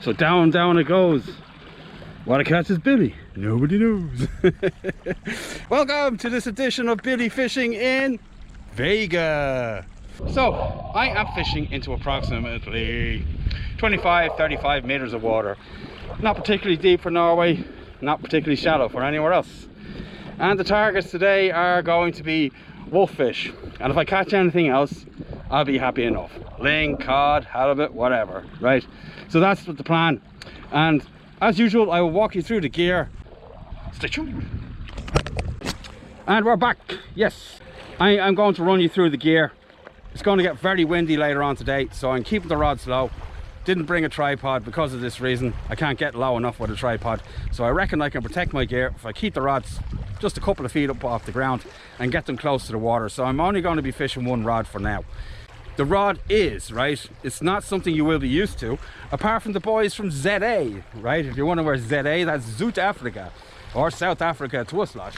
So down it goes. What a catch is Billy? Nobody knows. Welcome to this edition of Billy Fishing in Vega. So I am fishing into approximately 25-35 meters of water. Not particularly deep for Norway, not particularly shallow for anywhere else. And the targets today are going to be wolffish. And if I catch anything else, I'll be happy enough. Ling, cod, halibut, whatever, right? So that's the plan. And as usual, I will walk you through the gear. Stay tuned. And we're back. Yes, I'm going to run you through the gear. It's going to get very windy later on today, so I'm keeping the rods low. Didn't bring a tripod because of this reason. I can't get low enough with a tripod, so I reckon I can protect my gear if I keep the rods just a couple of feet up off the ground and get them close to the water. So I'm only going to be fishing one rod for now. The rod is, right, it's not something you will be used to, apart from the boys from ZA, right? If you're wondering where ZA, that's Zuid Africa, or South Africa to us lot.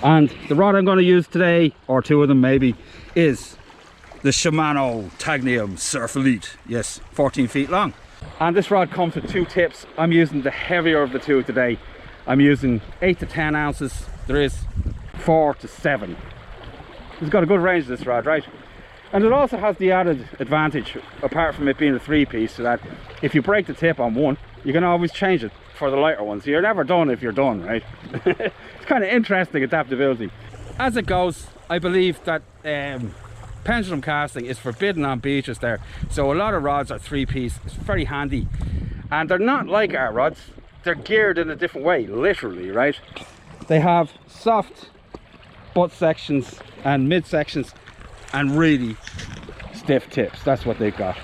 And the rod I'm going to use today, or two of them maybe, is the Shimano Tagnium Surf Elite. Yes, 14 feet long. And this rod comes with two tips. I'm using the heavier of the two today. I'm using 8 to 10 ounces. There is 4 to 7. It's got a good range, this rod, right? And it also has the added advantage, apart from it being a 3-piece, so that if you break the tip on one, you can always change it for the lighter one. So you're never done if you're done, right? It's kind of interesting adaptability. As it goes, I believe that pendulum casting is forbidden on beaches there. So a lot of rods are 3-piece. It's very handy. And they're not like our rods. They're geared in a different way, literally, right? They have soft butt sections and mid sections and really stiff tips. That's what they've got.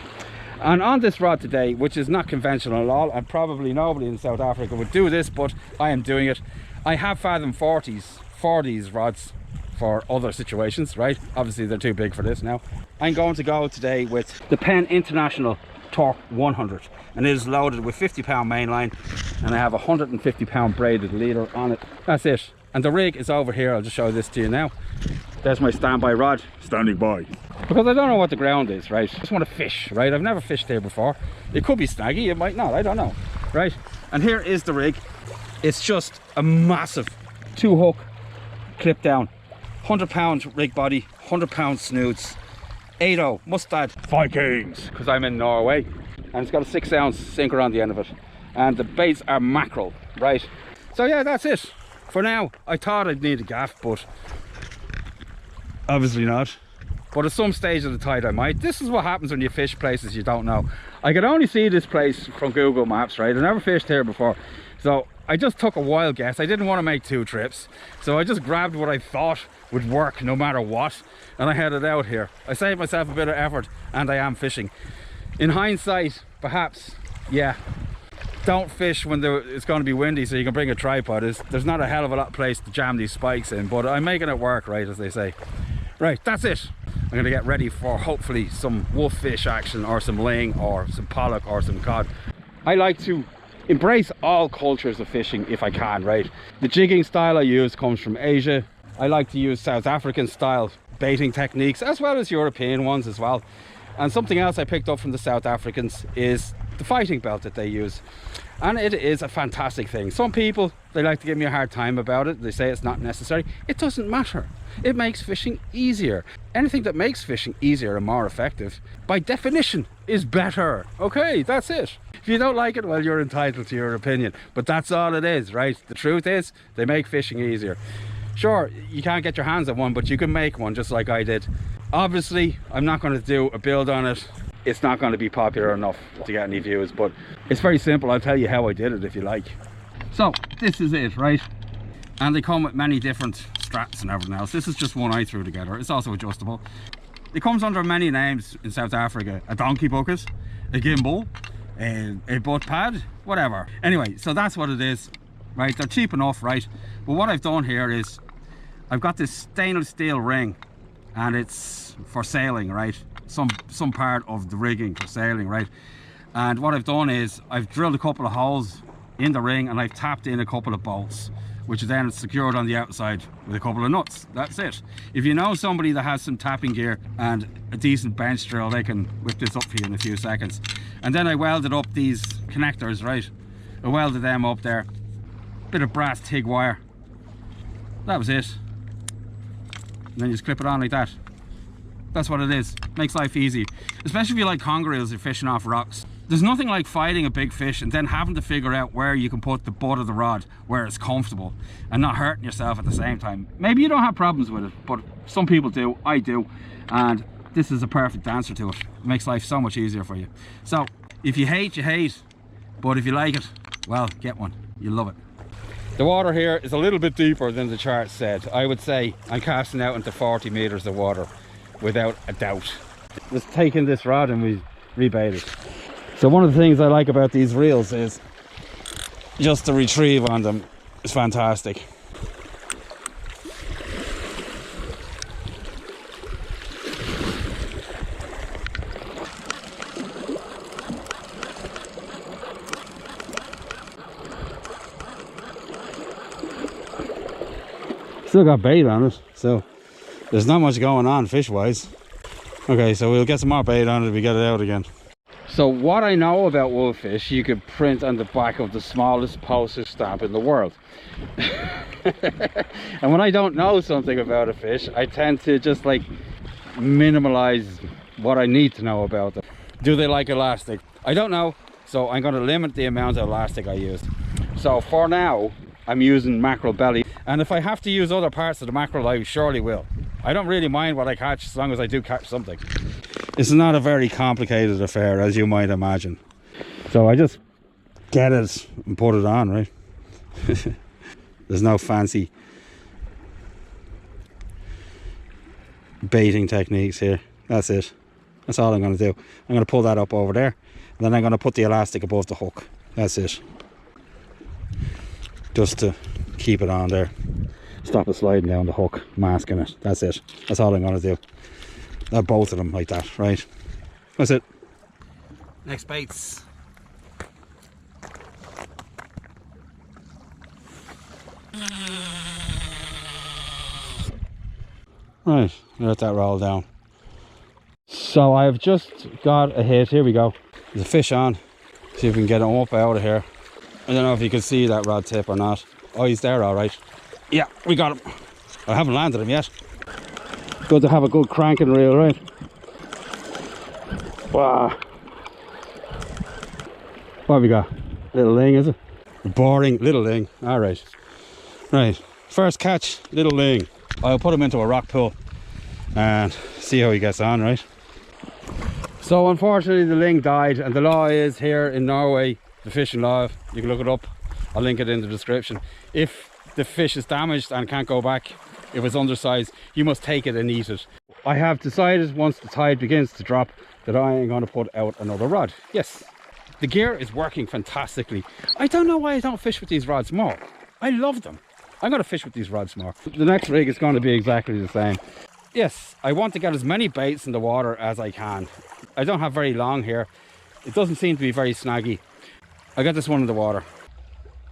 And on this rod today, which is not conventional at all, and probably nobody in South Africa would do this, but I am doing it. I have Fathom 40s for these rods for other situations, right? Obviously they're too big for this now. I'm going to go today with the Penn International Torque 100, and it is loaded with 50-pound mainline, and I have a 150-pound braided leader on it. That's it. And the rig is over here. I'll just show this to you now. There's my standby rod, standing by. Because I don't know what the ground is, right? I just want to fish, right? I've never fished here before. It could be snaggy, it might not, I don't know, right? And here is the rig. It's just a massive 2-hook clip down, 100-pound rig body, 100-pound snoods, 8.0 Mustad Vikings, because I'm in Norway, and it's got a 6-ounce sinker on the end of it, and the baits are mackerel, right? So yeah, that's it for now. I thought I'd need a gaff, but obviously not. But at some stage of the tide I might. This is what happens when you fish places you don't know. I could only see this place from Google Maps, right? I never fished here before, so I just took a wild guess. I didn't want to make 2 trips, so I just grabbed what I thought would work no matter what, and I headed out here. I saved myself a bit of effort, and I am fishing. In hindsight, perhaps, yeah, don't fish when it's going to be windy so you can bring a tripod. There's not a hell of a lot of place to jam these spikes in, but I'm making it work, right, as they say. Right, that's it. I'm going to get ready for hopefully some wolffish action, or some ling, or some pollock, or some cod. I like to embrace all cultures of fishing if I can, right? The jigging style I use comes from Asia. I like to use South African style baiting techniques, as well as European ones as well. And something else I picked up from the South Africans is the fighting belt that they use. And it is a fantastic thing. Some people, they like to give me a hard time about it. They say it's not necessary. It doesn't matter. It makes fishing easier. Anything that makes fishing easier and more effective, by definition, is better. Okay, that's it. If you don't like it, well, you're entitled to your opinion. But that's all it is, right? The truth is, they make fishing easier. Sure, you can't get your hands on one, but you can make one just like I did. Obviously, I'm not going to do a build on it. It's not going to be popular enough to get any views, but it's very simple. I'll tell you how I did it if you like. So this is it, right? And they come with many different straps and everything else. This is just one I threw together. It's also adjustable. It comes under many names in South Africa: a donkey bucket, a gimbal, a butt pad, whatever. Anyway, so that's what it is, right? They're cheap enough, right? But what I've done here is I've got this stainless steel ring, and it's for sailing, right? Some part of the rigging for sailing, right? And what I've done is I've drilled a couple of holes in the ring, and I've tapped in a couple of bolts which is then secured on the outside with a couple of nuts. That's it. If you know somebody that has some tapping gear and a decent bench drill, they can whip this up for you in a few seconds. And then I welded up these connectors, right? I welded them up there. Bit of brass TIG wire. That was it. And then you just clip it on like that. That's what it is. Makes life easy. Especially if you like conger reels, you're fishing off rocks. There's nothing like fighting a big fish and then having to figure out where you can put the butt of the rod where it's comfortable and not hurting yourself at the same time. Maybe you don't have problems with it, but some people do. I do. And this is a perfect answer to it. It makes life so much easier for you. So if you hate, you hate. But if you like it, well, get one. You'll love it. The water here is a little bit deeper than the chart said. I would say I'm casting out into 40 meters of water without a doubt. Just taking this rod and we rebait it. So one of the things I like about these reels is just the retrieve on them is fantastic. Still got bait on it, so there's not much going on fish wise. Okay, so we'll get some more bait on it if we get it out again. So what I know about wolffish, you could print on the back of the smallest postage stamp in the world. And when I don't know something about a fish, I tend to just like minimalize what I need to know about them. Do they like elastic? I don't know, so I'm going to limit the amount of elastic I use. So for now, I'm using mackerel belly, and if I have to use other parts of the mackerel, I surely will. I don't really mind what I catch as long as I do catch something. It's not a very complicated affair, as you might imagine. So I just get it and put it on, right? There's no fancy baiting techniques here. That's it. That's all I'm going to do. I'm going to pull that up over there, and then I'm going to put the elastic above the hook. That's it. Just to keep it on there. Stop it sliding down the hook, masking it. That's it. That's all I'm going to do. Both of them like that, right? That's it. Next baits. Right, let that roll down. So I've just got a hit. Here we go. There's a fish on. See if we can get him up out of here. I don't know if you can see that rod tip or not. Oh, he's there all right. Yeah, we got him. I haven't landed him yet. Good to have a good cranking reel, right? Wow. What have we got? Little ling, is it? Boring little ling. All right. Right. First catch, little ling. I'll put him into a rock pool and see how he gets on, right? So unfortunately the ling died, and the law is here in Norway, the fishing law, you can look it up. I'll link it in the description. If the fish is damaged and can't go back, if it's undersized, you must take it and eat it. I have decided once the tide begins to drop that I am going to put out another rod. Yes, the gear is working fantastically. I don't know why I don't fish with these rods more. I love them. I'm going to fish with these rods more. The next rig is going to be exactly the same. Yes, I want to get as many baits in the water as I can. I don't have very long here. It doesn't seem to be very snaggy. I got this one in the water.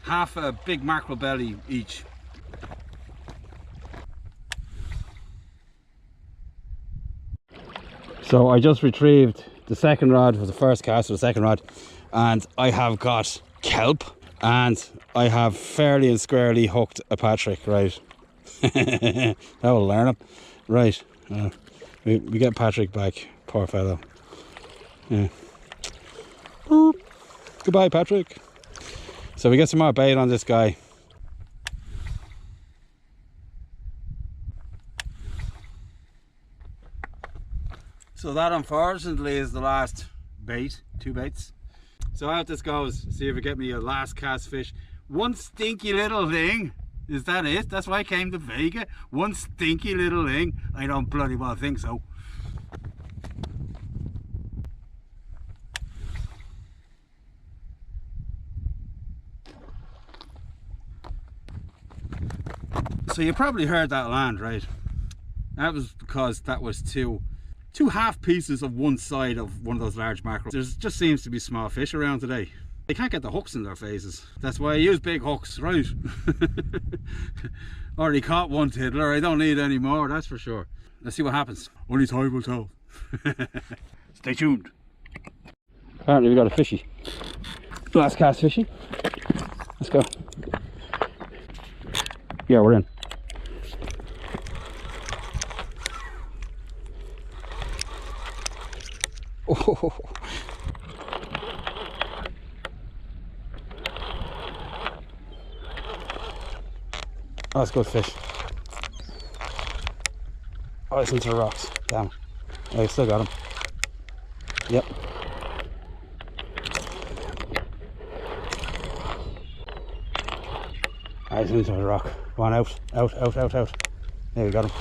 Half a big mackerel belly each. So I just retrieved the second rod for the first cast of the second rod, and I have got kelp, and I have fairly and squarely hooked a Patrick, right? That will learn him. Right, we get Patrick back, poor fellow. Yeah. Boop. Goodbye, Patrick. So we get some more bait on this guy. So that unfortunately is the last bait, 2 baits. So out this goes, see if we get me a last cast fish. One stinky little thing. Is that it? That's why I came to Vega? One stinky little thing? I don't bloody well think so. So you probably heard that land, right? That was because that was two half pieces of one side of one of those large mackerel. There just seems to be small fish around today. They can't get the hooks in their faces. That's why I use big hooks, right? Already caught one tiddler. I don't need any more, that's for sure. Let's see what happens. Only time will tell. Stay tuned. Apparently we got a fishy. Last cast fishy. Let's go. Yeah, we're in. Oh. Oh, that's a good fish. Oh, it's into the rocks. Damn. Oh, I still got him. Yep. Oh, he's into the rock. Come on, out. There, we got him.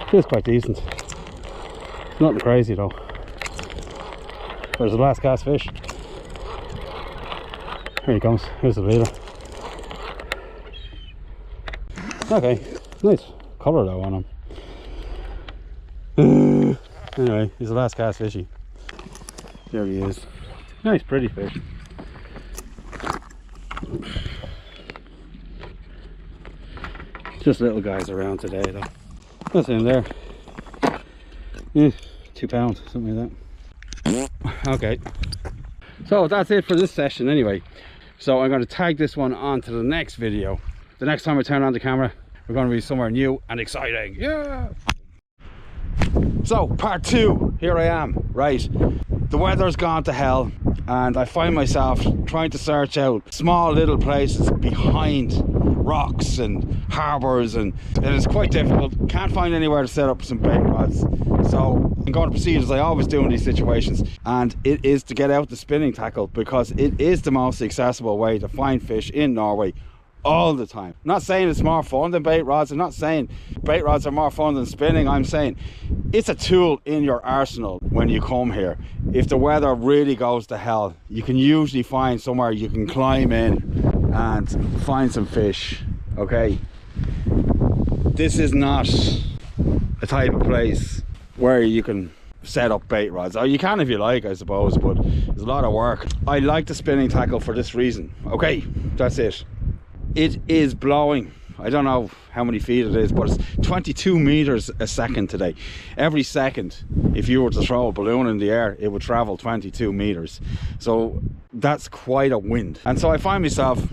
Feels quite decent. It's nothing crazy though. There's the last cast fish. Here he comes. Here's the leader. Okay, nice colour though on him. Anyway, he's the last cast fishy. There he is. Nice, pretty fish. Just little guys around today though. What's in there? Yeah, £2, something like that. Okay, so that's it for this session anyway. So I'm going to tag this one on to the next video. The next time I turn on the camera, we're going to be somewhere new and exciting. Yeah. So part 2, here I am. Right, the weather's gone to hell and I find myself trying to search out small little places behind rocks and harbours, and it is quite difficult. Can't find anywhere to set up some bait rods. So I'm going to proceed as I always do in these situations, and it is to get out the spinning tackle, because it is the most accessible way to find fish in Norway all the time. I'm not saying it's more fun than bait rods. I'm not saying bait rods are more fun than spinning. I'm saying it's a tool in your arsenal when you come here. If the weather really goes to hell, you can usually find somewhere you can climb in and find some fish. Okay, this is not a type of place where you can set up bait rods, or you can if you like, I suppose, but there's a lot of work. I like the spinning tackle for this reason. Okay, that's it. It is blowing. I don't know how many feet it is, but it's 22 meters a second today. Every second, if you were to throw a balloon in the air, it would travel 22 meters. So that's quite a wind. And so I find myself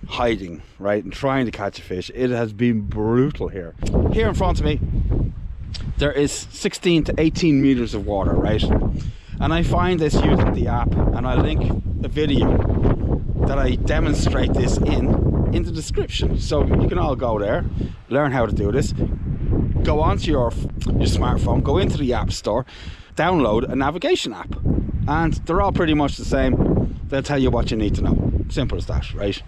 hiding, right, and trying to catch a fish. It has been brutal here. Here in front of me, there is 16 to 18 meters of water, right? And I find this using the app, and I link a video that I demonstrate this in the description, so you can all go there, learn how to do this. Go onto your smartphone, go into the app store, download a navigation app, and they're all pretty much the same. They'll tell you what you need to know. Simple as that, right?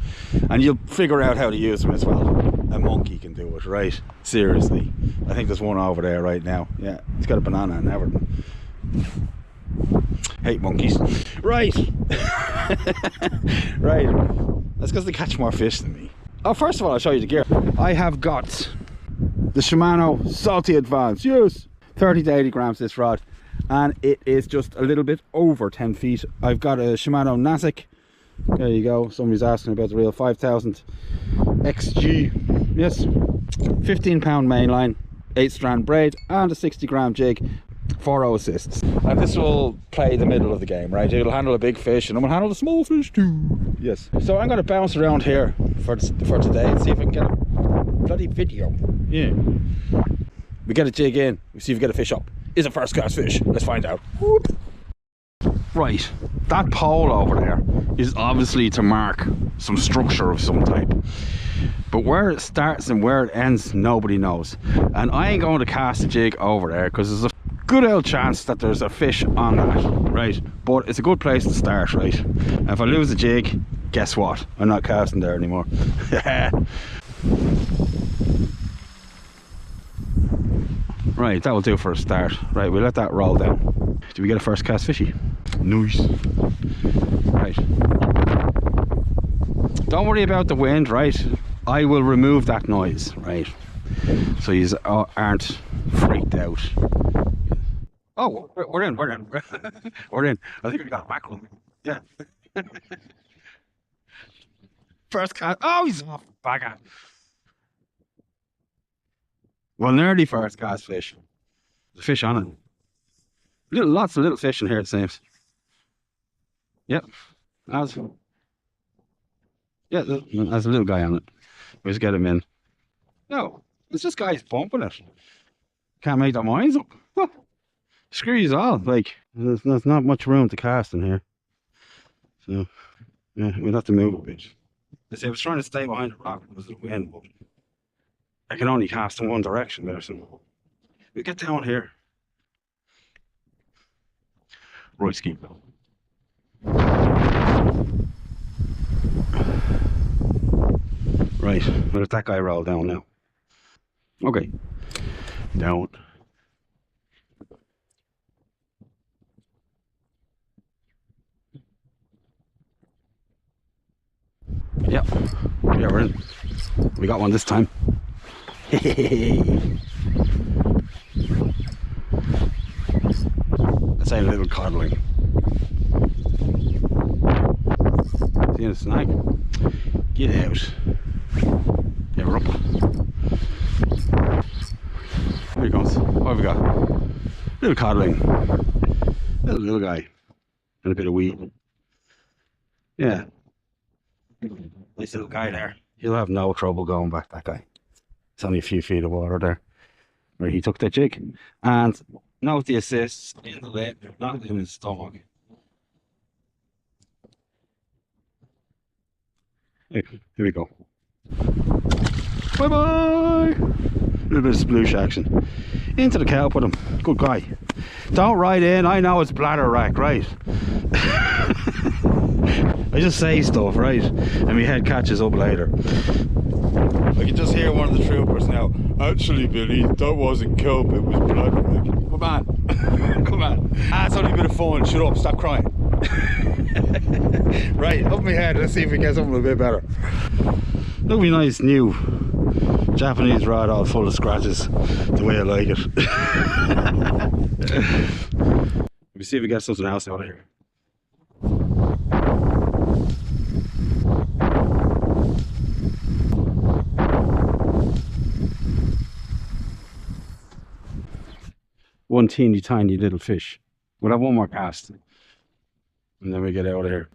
And you'll figure out how to use them as well. A monkey can do it, right? Seriously. I think there's one over there right now. Yeah, he's got a banana and everything. Hate monkeys. Right. Right. That's because they catch more fish than me. Oh, first of all, I'll show you the gear. I have got the Shimano Salty Advance. Yes. 30 to 80 grams this rod. And it is just a little bit over 10 feet. I've got a Shimano Nazic. There you go. Somebody's asking about the reel. 5000 XG. Yes. 15 pound mainline, 8 strand braid, and a 60 gram jig. 4 assists. And this will play the middle of the game, right? It'll handle a big fish and it will handle the small fish too. Yes. So I'm going to bounce around here for today and see if I can get a bloody video. Yeah. We get a jig in, we see if we get a fish up. Is it first class fish? Let's find out. Whoop. Right, that pole over there is obviously to mark some structure of some type, but where it starts and where it ends, nobody knows. And I ain't going to cast a jig over there because there's a good old chance that there's a fish on that, right? But it's a good place to start, right? And if I lose the jig, guess what? I'm not casting there anymore. Right, that will do for a start. Right, we'll let that roll down. Do we get a first cast fishy? Nice. Right. Don't worry about the wind, right? I will remove that noise, right? So you aren't freaked out. Oh, we're in. We're in. I think we got a mackerel. Yeah. First cast. Oh, he's off. Bagger. Well, nearly first cast fish. The fish on it. Lots of little fish in here, it seems. Yep. As, yeah, there's a little guy on it. Let's get him in. No, it's this guy's bumping it. Can't make their minds up. Huh. Screw you all. Like, there's not much room to cast in here. So, yeah, we'll have to move a bit. I was trying to stay behind the rock because of the wind, but I can only cast in one direction there, so we get down here. Right, ski. Right, we'll let that guy roll down now. Okay, down. Yep, yeah, we're in. We got one this time. That's a little coddling. Seeing a snag? Get out. Yeah, we're up. Here he comes. What have we got? Little coddling. Little guy. And a bit of weed. Yeah. Nice little guy there. He'll have no trouble going back, that guy. It's only a few feet of water there. Where he took the jig. And note the assists in the lip, not in his stomach. Here we go. Bye bye! A little bit of sploosh action. Into the cow, put him. Good guy. Don't ride in, I know it's bladder rack, right? I just say stuff, right? And my head catches up later. I can just hear one of the troopers now. Actually, Billy, that wasn't kelp, it was bladder rack. Come on. Come on. Ah, it's only a bit of fun. Shut up, stop crying. Right, up my head, let's see if we get something a bit better. Look at me nice new Japanese rod all full of scratches, the way I like it. Let me see if we get something else out of here. One teeny tiny little fish. We'll have one more cast and then we get out of here.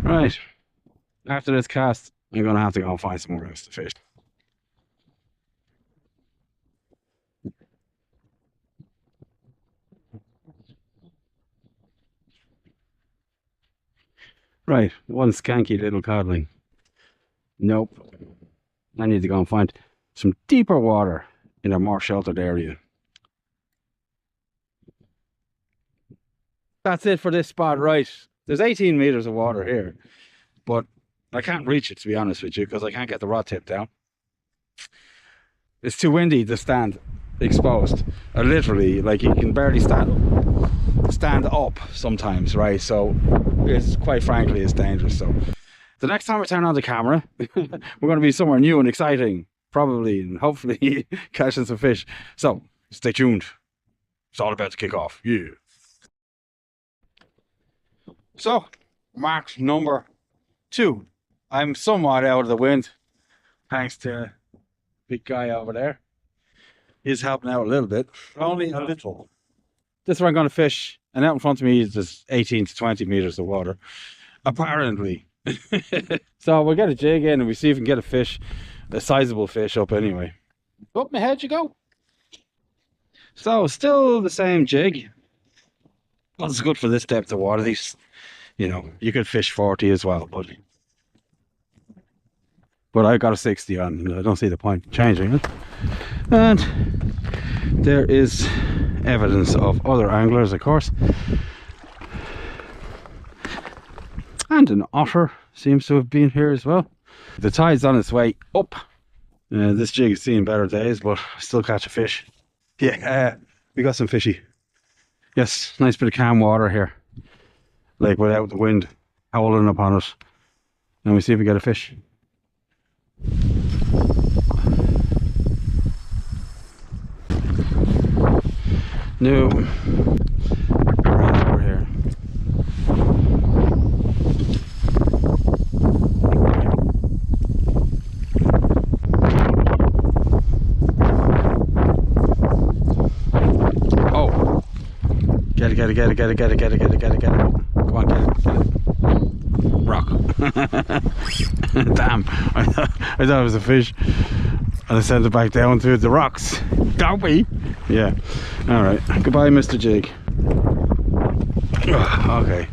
Right, after this cast I'm gonna have to go and find some more else to fish. Right, one skanky little codling. Nope. I need to go and find some deeper water in a more sheltered area. That's it for this spot, right? There's 18 meters of water here, but I can't reach it, to be honest with you, because I can't get the rod tip down. It's too windy to stand exposed. Literally, like, you can barely stand up sometimes, right? So it's, quite frankly, it's dangerous. So the next time I turn on the camera, we're going to be somewhere new and exciting, probably, and hopefully catching some fish. So stay tuned. It's all about to kick off. Yeah. So mark number 2. I'm somewhat out of the wind thanks to big guy over there. He's helping out a little bit, only a little. This is where I'm going to fish, and out in front of me is just 18 to 20 meters of water, apparently. So we'll get a jig in and we see if we can get a fish, a sizable fish up anyway. Up my head you go. So still the same jig. Well, it's good for this depth of water. These, you know, you could fish 40 as well, but I got a 60 on. I don't see the point changing it. And there is evidence of other anglers, of course, and an otter seems to have been here as well. The tide's on its way up. This jig is seeing better days, but I still catch a fish. Yeah, we got some fishy. Yes, nice bit of calm water here, like without the wind howling upon it. and we see if we get a fish. No. Right over here. Oh. Get it. Come on, get it. Rock. Damn. I thought it was a fish. And I sent it back down to the rocks. Don't we? Yeah. Alright. Goodbye, Mr. Jig. Okay.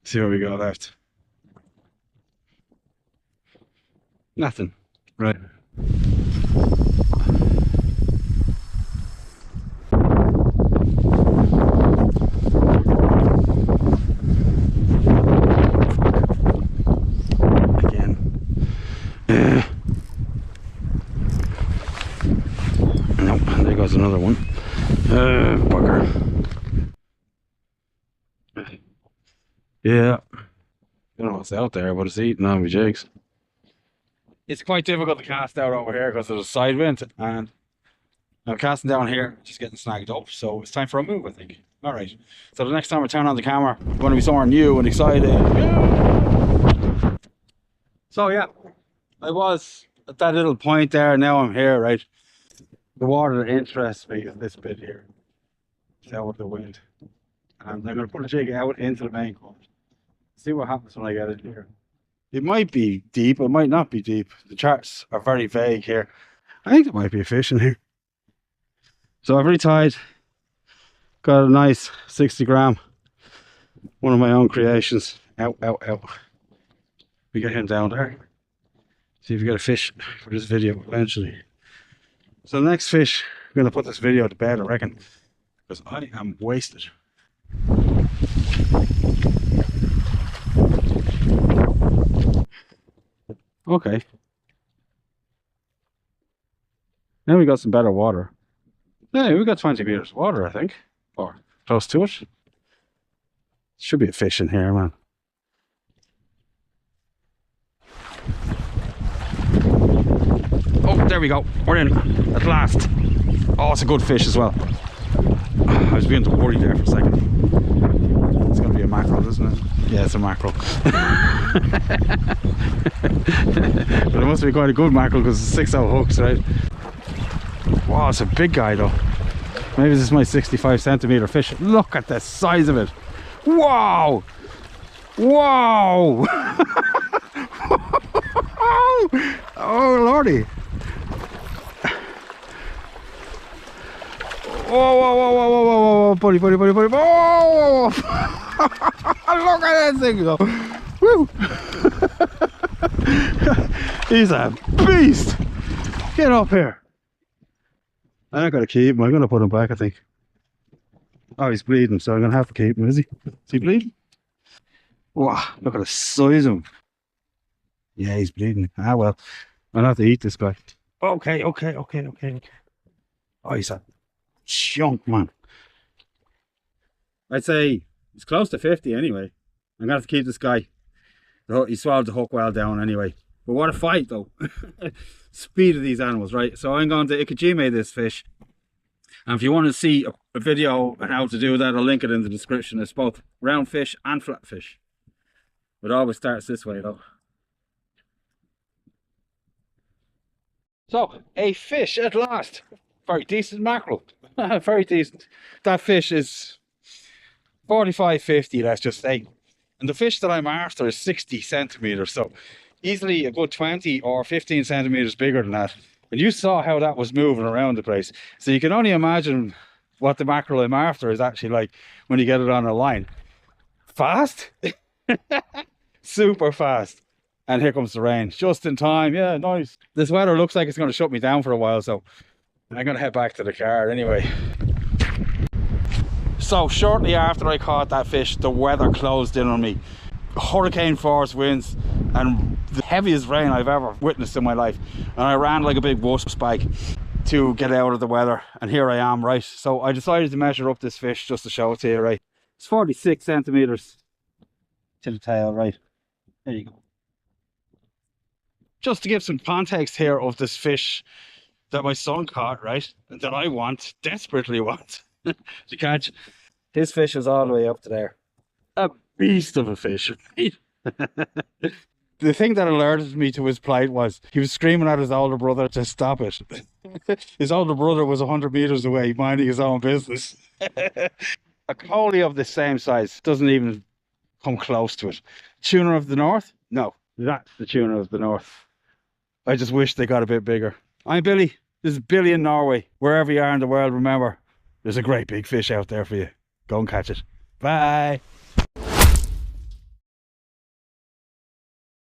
See what we got left. Nothing. Right. Nope, there goes another one. Bugger. Yeah. I don't know what's out there, but it's eating on my jigs. It's quite difficult to cast out over here because there's a side wind, and I'm casting down here, just getting snagged up. So it's time for a move, I think. Alright. So the next time I turn on the camera, I'm going to be somewhere new and excited. So yeah, I was at that little point there, now I'm here, right? The water that interests me is this bit here. It's out with the wind. And I'm going to put a jig out into the main course. See what happens when I get it here. It might be deep, it might not be deep. The charts are very vague here. I think there might be a fish in here. So I've retied. Got a nice 60 gram. One of my own creations. Out. We get him down there. See if we get a fish for this video eventually. So the next fish, I'm going to put this video to bed, I reckon, because I am wasted. Okay. Now we got some better water. Yeah, we got 20 meters of water, I think, or close to it. Should be a fish in here, man. Oh, there we go. We're in at last. Oh, it's a good fish as well. I was beginning to worry there for a second. It's going to be a mackerel, isn't it? Yeah, it's a mackerel. But it must be quite a good mackerel because it's 6-0 hooks, right? Wow, it's a big guy though. Maybe this is my 65 centimeter fish. Look at the size of it. Wow! Wow! Oh lordy! Whoa, buddy. Whoa! Look at that thing go. Woo! He's a beast. Get up here. I'm not gonna keep him. I'm gonna put him back, I think. Oh, he's bleeding, so I'm gonna have to keep him. Is he? Is he bleeding? Wow! Look at the size of him. Yeah, he's bleeding. Ah well, I'll have to eat this guy. Okay. Oh, he's a chunk, man. I'd say he's close to 50 anyway. I'm gonna have to keep this guy. He swallowed the hook well down anyway. But what a fight though. Speed of these animals, right? So I'm going to ikejime this fish. And if you want to see a video on how to do that, I'll link it in the description. It's both round fish and flat fish. It always starts this way though. So, a fish at last. Very decent mackerel. Very decent. That fish is 45-50, let's just say. And the fish that I'm after is 60 centimeters. So easily a good 20 or 15 centimeters bigger than that. And you saw how that was moving around the place. So you can only imagine what the mackerel I'm after is actually like when you get it on a line. Fast? Super fast. And here comes the rain, just in time. Yeah, nice. This weather looks like it's going to shut me down for a while, so I'm going to head back to the car anyway. So shortly after I caught that fish, the weather closed in on me. Hurricane force winds and the heaviest rain I've ever witnessed in my life. And I ran like a big wasp spike to get out of the weather. And here I am, right? So I decided to measure up this fish just to show it to you, right? It's 46 centimeters to the tail, right? There you go. just to give some context here of this fish that my son caught, right? That I want, desperately want to catch. His fish is all the way up to there. A beast of a fish, right? The thing that alerted me to his plight was he was screaming at his older brother to stop it. His older brother was 100 meters away, minding his own business. A collie of the same size doesn't even come close to it. Tuna of the North? No, that's the tuna of the North. I just wish they got a bit bigger. I'm Billy. This is Billy in Norway. Wherever you are in the world, remember, there's a great big fish out there for you. Go and catch it. Bye.